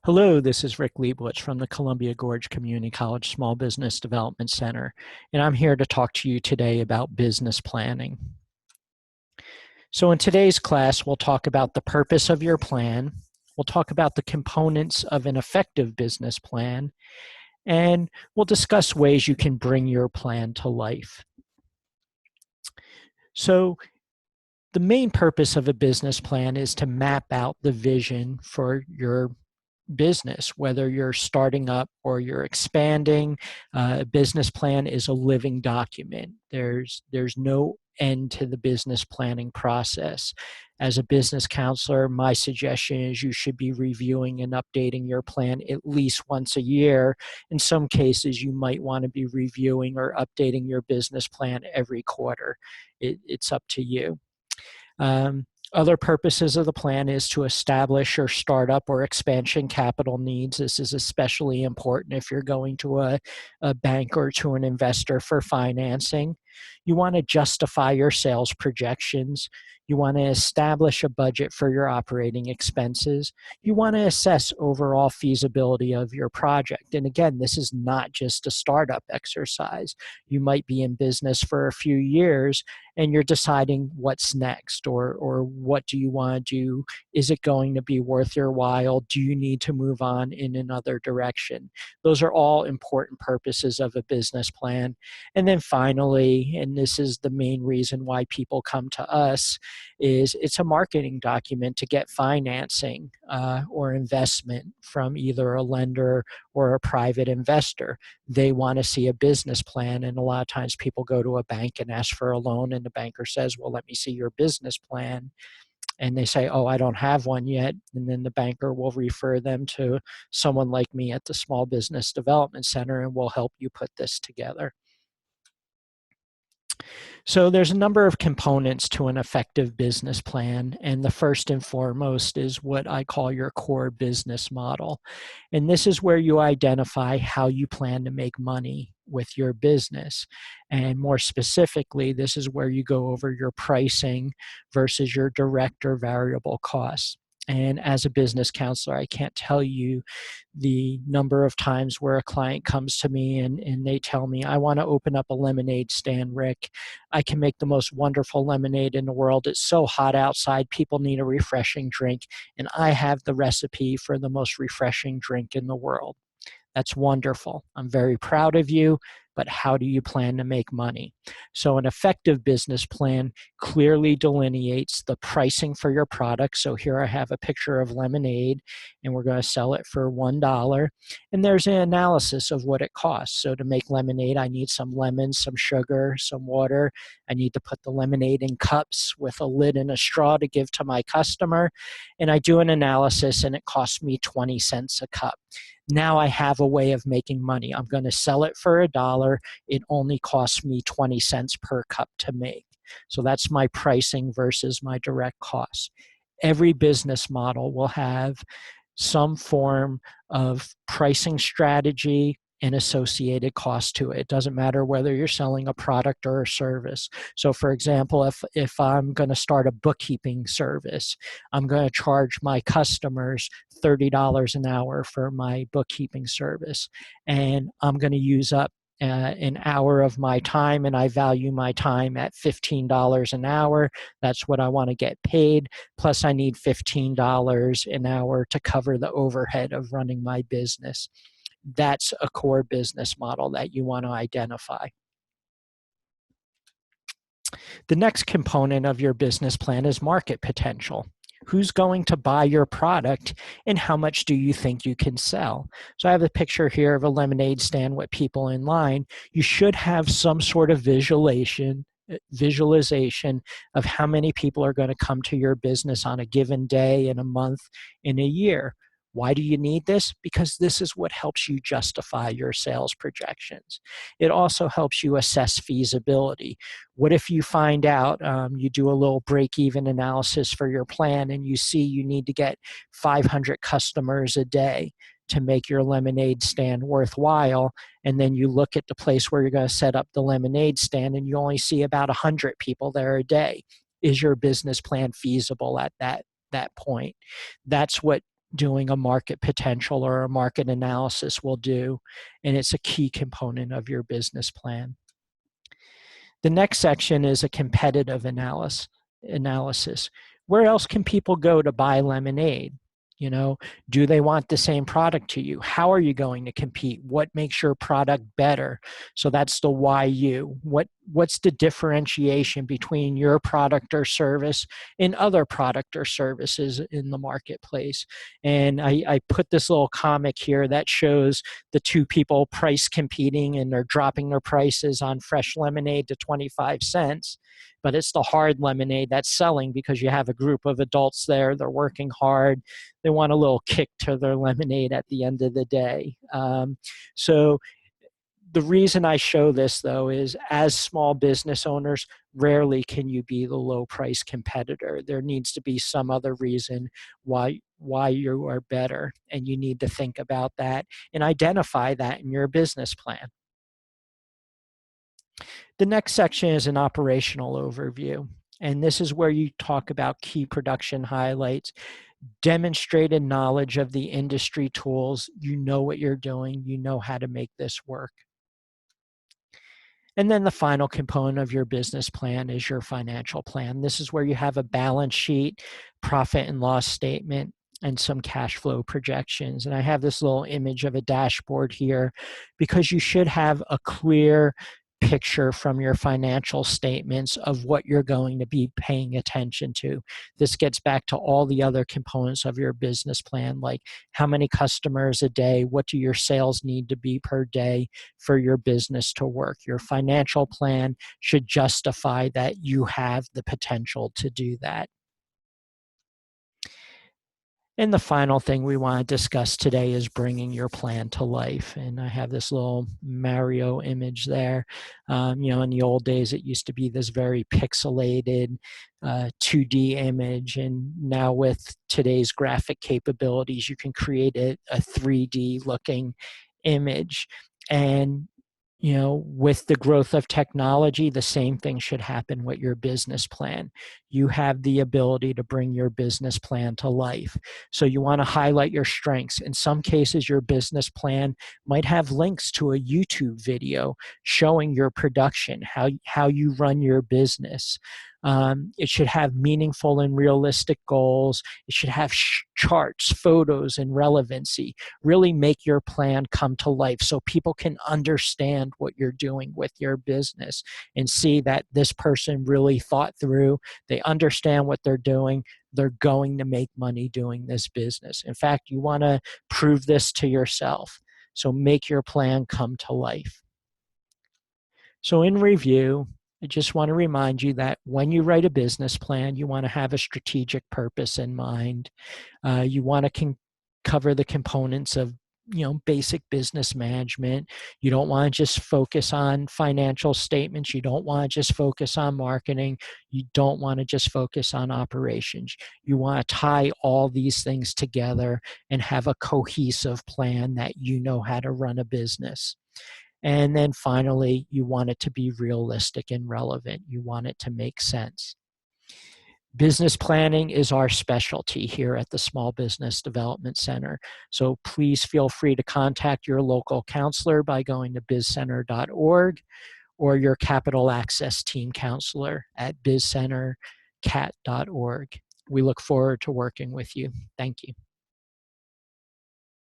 Hello, this is Rick Leibowitz from the Columbia Gorge Community College Small Business Development Center, and I'm here to talk to you today about business planning. So in today's class, we'll talk about the purpose of your plan, we'll talk about the components of an effective business plan, and we'll discuss ways you can bring your plan to life. So the main purpose of a business plan is to map out the vision for your business, whether you're starting up or you're expanding. A business plan is a living document. There's no end to the business planning process. As a business counselor, my suggestion is you should be reviewing and updating your plan at least once a year. In some cases, you might want to be reviewing or updating your business plan every quarter. It's up to you. Other purposes of the plan is to establish or startup or expansion capital needs. This is especially important if you're going to a bank or to an investor for financing. You want to justify your sales projections. You want to establish a budget for your operating expenses. You want to assess overall feasibility of your project. And again, this is not just a startup exercise. You might be in business for a few years and you're deciding what's next, or what do you want to do? Is it going to be worth your while? Do you need to move on in another direction? Those are all important purposes of a business plan. And then finally, and this is the main reason why people come to us, is it's a marketing document to get financing or investment from either a lender or a private investor. They want to see a business plan, and a lot of times people go to a bank and ask for a loan, and the banker says, well, let me see your business plan. And they say, oh, I don't have one yet. And then the banker will refer them to someone like me at the Small Business Development Center, and we'll help you put this together. So there's a number of components to an effective business plan, and the first and foremost is what I call your core business model. And this is where you identify how you plan to make money with your business. And more specifically, this is where you go over your pricing versus your direct or variable costs. And as a business counselor, I can't tell you the number of times where a client comes to me and they tell me, I want to open up a lemonade stand, Rick. I can make the most wonderful lemonade in the world. It's so hot outside, people need a refreshing drink, and I have the recipe for the most refreshing drink in the world. That's wonderful. I'm very proud of you, but how do you plan to make money? So an effective business plan clearly delineates the pricing for your product. So here I have a picture of lemonade, and we're going to sell it for $1. And there's an analysis of what it costs. So to make lemonade, I need some lemons, some sugar, some water. I need to put the lemonade in cups with a lid and a straw to give to my customer. And I do an analysis, and it costs me 20 cents a cup. Now I have a way of making money. I'm going to sell it for $1. It only costs me 20 cents per cup to make. So that's my pricing versus my direct costs. Every business model will have some form of pricing strategy and associated cost to it. It doesn't matter whether you're selling a product or a service. So for example, if I'm going to start a bookkeeping service, I'm going to charge my customers $30 an hour for my bookkeeping service. And I'm going to use up an hour of my time, and I value my time at $15 an hour. That's what I want to get paid. Plus I need $15 an hour to cover the overhead of running my business. That's a core business model that you want to identify. The next component of your business plan is market potential. Who's going to buy your product, and how much do you think you can sell? So I have a picture here of a lemonade stand with people in line. You should have some sort of visualization of how many people are going to come to your business on a given day, in a month, in a year. Why do you need this? Because this is what helps you justify your sales projections. It also helps you assess feasibility. What if you find out, you do a little break-even analysis for your plan, and you see you need to get 500 customers a day to make your lemonade stand worthwhile, and then you look at the place where you're going to set up the lemonade stand and you only see about 100 people there a day. Is your business plan feasible at that point? That's what doing a market potential or a market analysis will do, and it's a key component of your business plan. The next section is a competitive analysis. Where else can people go to buy lemonade? You know, do they want the same product to you? How are you going to compete? What makes your product better? So that's the why you. What's the differentiation between your product or service and other product or services in the marketplace? And I put this little comic here that shows the two people price competing, and they're dropping their prices on fresh lemonade to 25 cents. But it's the hard lemonade that's selling because you have a group of adults there. They're working hard. They want a little kick to their lemonade at the end of the day. So the reason I show this, though, is as small business owners, rarely can you be the low price competitor. There needs to be some other reason why you are better, and you need to think about that and identify that in your business plan. The next section is an operational overview, and this is where you talk about key production highlights, demonstrated knowledge of the industry tools. You know what you're doing. You know how to make this work. And then the final component of your business plan is your financial plan. This is where you have a balance sheet, profit and loss statement, and some cash flow projections. And I have this little image of a dashboard here because you should have a clear picture from your financial statements of what you're going to be paying attention to. This gets back to all the other components of your business plan, like how many customers a day, what do your sales need to be per day for your business to work. Your financial plan should justify that you have the potential to do that. And the final thing we want to discuss today is bringing your plan to life. And I have this little Mario image there. You know, in the old days, it used to be this very pixelated 2D image. And now with today's graphic capabilities, you can create a 3D looking image. And you know, with the growth of technology, the same thing should happen with your business plan. You have the ability to bring your business plan to life. So you want to highlight your strengths. In some cases, your business plan might have links to a YouTube video showing your production, how you run your business. It should have meaningful and realistic goals. It should have charts, photos, and relevancy. Really make your plan come to life so people can understand what you're doing with your business and see that this person really thought through. They understand what they're doing. They're going to make money doing this business. In fact, you want to prove this to yourself. So make your plan come to life. So in review, I just want to remind you that when you write a business plan, you want to have a strategic purpose in mind. You want to cover the components of basic business management. You don't want to just focus on financial statements. You don't want to just focus on marketing. You don't want to just focus on operations. You want to tie all these things together and have a cohesive plan that you know how to run a business. And then finally, you want it to be realistic and relevant. You want it to make sense. Business planning is our specialty here at the Small Business Development Center. So please feel free to contact your local counselor by going to bizcenter.org or your Capital Access Team counselor at bizcentercat.org. We look forward to working with you. Thank you.